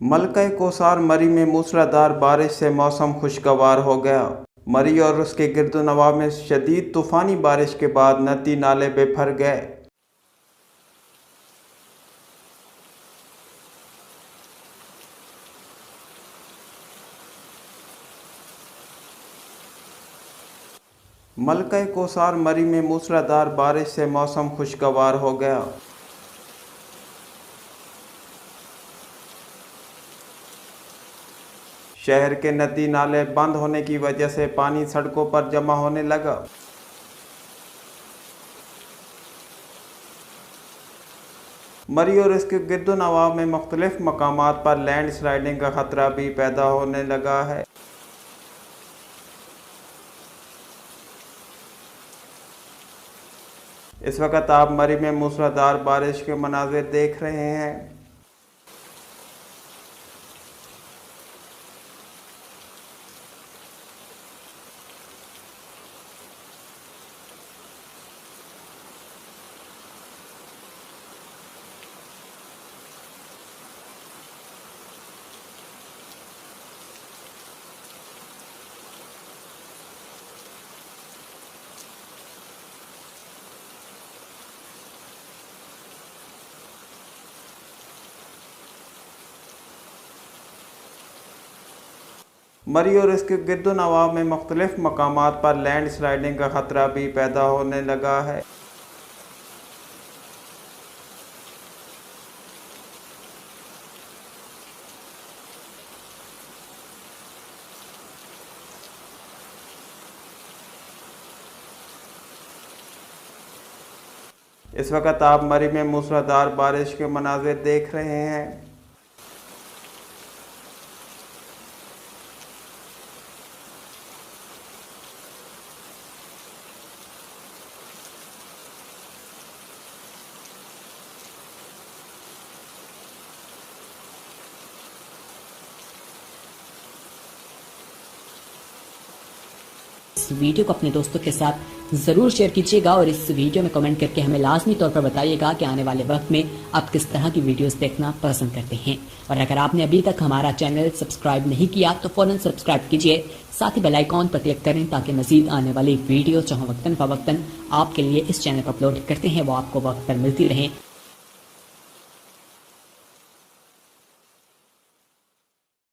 मलका कोसार मरी में मूसलाधार बारिश से मौसम खुशगवार हो गया। मरी और उसके गिरदोनवाह में शदीद तूफानी बारिश के बाद नदी नाले बेभर गए। मलका कोसार मरी में मूसलाधार बारिश से मौसम खुशगवार हो गया। शहर के नदी नाले बंद होने की वजह से पानी सड़कों पर जमा होने लगा। मरी और इसके गिरदोनवाह में मुख्तलिफ मकामात पर लैंड स्लाइडिंग का खतरा भी पैदा होने लगा है। इस वक्त आप मरी में मूसलाधार बारिश के मनाजिर देख रहे हैं। मरी और इसके गिरदोनवाह में मुख्तलिफ मकामात पर लैंड स्लाइडिंग का खतरा भी पैदा होने लगा है। इस वक्त आप मरी में मूसलाधार बारिश के मनाजिर देख रहे हैं। इस वीडियो को अपने दोस्तों के साथ जरूर शेयर कीजिएगा और इस वीडियो में कमेंट करके हमें लाजमी तौर पर बताइएगा कि आने वाले वक्त में आप किस तरह की वीडियोस देखना पसंद करते हैं। और अगर आपने अभी तक हमारा चैनल सब्सक्राइब नहीं किया तो फौरन सब्सक्राइब कीजिए, साथ ही बेल आइकॉन पर क्लिक करें ताकि मजीद आने वाली वीडियो जो वक्तन फवक्तन आपके लिए इस चैनल पर अपलोड करते हैं वो आपको वक्त पर मिलती रहें।